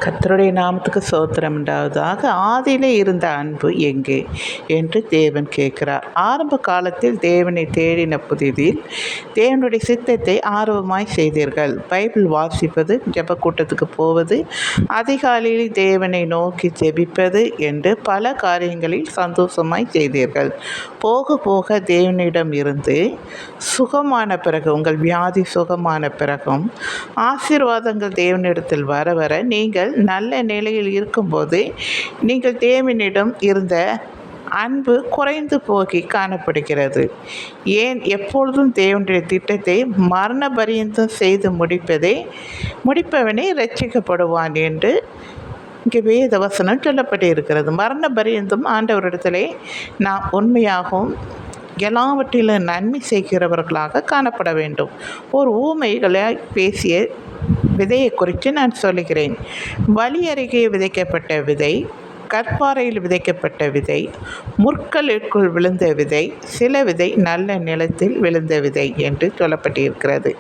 கர்த்தருடைய நாமத்துக்கு ஸ்தோத்திரம் உண்டாவதாக. ஆதியிலே இருந்த அன்பு எங்கே என்று தேவன் கேட்கிறார். ஆரம்ப காலத்தில் தேவனை தேடின புதிதில் தேவனுடைய சித்தத்தை ஆர்வமாய் செய்தீர்கள். பைபிள் வாசிப்பது, ஜெப கூட்டத்துக்கு போவது, அதிகாலையில் தேவனை நோக்கி ஜெபிப்பது என்று பல காரியங்களில் சந்தோஷமாய் செய்தீர்கள். போக போக தேவனிடம் இருந்து சுகமான பிறகு, உங்கள் வியாதி சுகமான பிறகும் ஆசீர்வாதங்கள் தேவனிடத்தில் வர வர நீங்கள் நல்ல நிலையில் இருக்கும்போது நீங்கள் தேவனிடம் இருந்த அன்பு குறைந்து போகி காணப்படுகிறது. ஏன் எப்பொழுதும் தேவனுடைய திட்டத்தை மரண பரியந்தம் செய்து முடிப்பவனே ரட்சிக்கப்படுவான் என்று இங்கே வேத வசனம் சொல்லப்பட்டு இருக்கிறது. மரண பரியந்தம் ஆண்டவரிடத்திலே நாம் உண்மையாகவும் எல்லாவற்றிலும் நன்மை செய்கிறவர்களாக காணப்பட வேண்டும். ஒரு ஊமைகளை பேசிய விதையை குறித்து நான் சொல்லுகிறேன். வழி அருகே விதைக்கப்பட்ட விதை, கற்பாறையில் விதைக்கப்பட்ட விதை, முற்களுக்குள் விழுந்த விதை, சில விதை நல்ல நிலத்தில் விழுந்த விதை என்று சொல்லப்பட்டிருக்கிறது.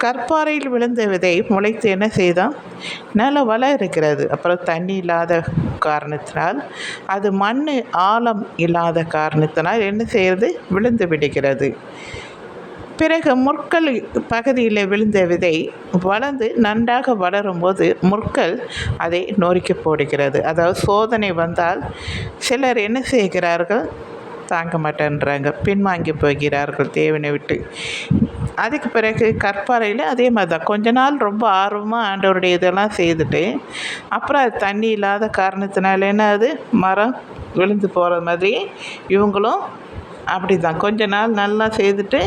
கற்பாறையில் விழுந்த விதை முளைத்து என்ன செய்தோம், நல்ல வளம் இருக்கிறது. அப்புறம் தண்ணி இல்லாத காரணத்தினால், அது மண் ஆழம் இல்லாத காரணத்தினால் என்ன செய்கிறது, விழுந்து விடுகிறது. பிறகு முற்கள் பகுதியில் விழுந்த விதை வளர்ந்து நன்றாக வளரும்போது முற்கள் அதை நொறுக்கி போடுகிறது. அதாவது சோதனை வந்தால் சிலர் என்ன செய்கிறார்கள், தாங்க மாட்டேன்றாங்க, பின்வாங்கி போகிறார்கள் தேவனை விட்டு. அதுக்கு பிறகு கற்பாறையில் அதே மாதிரி தான், கொஞ்ச நாள் ரொம்ப ஆர்வமாக ஆண்டவருடைய இதெல்லாம் செய்துட்டு அப்புறம் அது தண்ணி இல்லாத காரணத்தினால என்ன, அது மரம் விழுந்து போகிற மாதிரி இவங்களும் அப்படி தான் கொஞ்ச நாள் நல்லா செய்துட்டு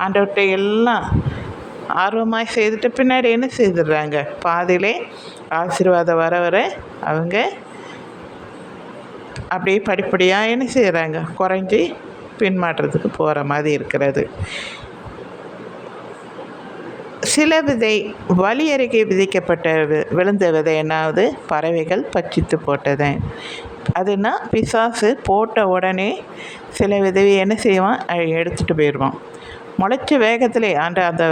ஆண்டவர்கிட்ட எல்லாம் ஆர்வமாக செய்துட்டு பின்னாடி என்ன செய்துடுறாங்க, பாதியிலே ஆசீர்வாதம் வர வர அவங்க அப்படியே படிப்படியாக என்ன செய்கிறாங்க, குறைஞ்சி பின்மாற்றத்துக்கு போகிற மாதிரி இருக்கிறது. சில விதை வழி அருகே விதைக்கப்பட்ட விழுந்த விதை என்னாவது, பறவைகள் பட்சித்து போட்டது. அதுனா பிசாசு போட்ட உடனே சில விதவை என்ன செய்வான், எடுத்துகிட்டு போயிடுவான். முளைச்ச வேகத்திலே அந்த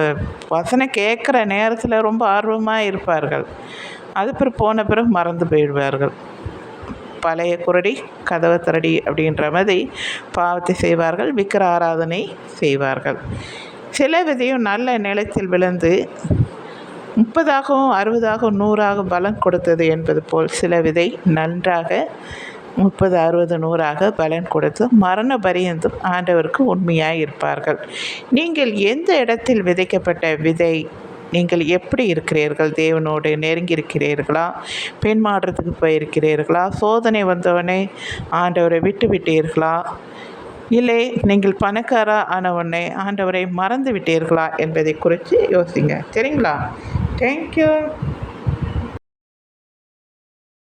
வசனம் கேட்குற நேரத்தில் ரொம்ப ஆர்வமாக இருப்பார்கள். அது பிறகு போன பிறகு மறந்து போயிடுவார்கள். பழைய குரடி கதவை திரடி அப்படின்ற மாதிரி பாவத்தை செய்வார்கள், விக்கிர ஆராதனை செய்வார்கள். சில விதையும் நல்ல நிலத்தில் விழுந்து 30ஆகவும் 60ஆகவும் 100ஆக பலன் கொடுத்தது என்பது போல் சில விதை நன்றாக 30, 60, 100ஆக பலன் கொடுத்து மரண பரியந்தும் ஆண்டவருக்கு உண்மையாக இருப்பார்கள். நீங்கள் எந்த இடத்தில் விதைக்கப்பட்ட விதை, நீங்கள் எப்படி இருக்கிறீர்கள், தேவனோடு நெருங்கி இருக்கிறீர்களா, பெண் மாற்றத்துக்கு போயிருக்கிறீர்களா, சோதனை வந்தவனே ஆண்டவரை விட்டு விட்டீர்களா, இல்லை நீங்கள் பணக்காரா ஆனவனே ஆண்டவரை மறந்து விட்டீர்களா என்பதை குறித்து யோசிங்க. சரிங்களா? தேங்க்யூ.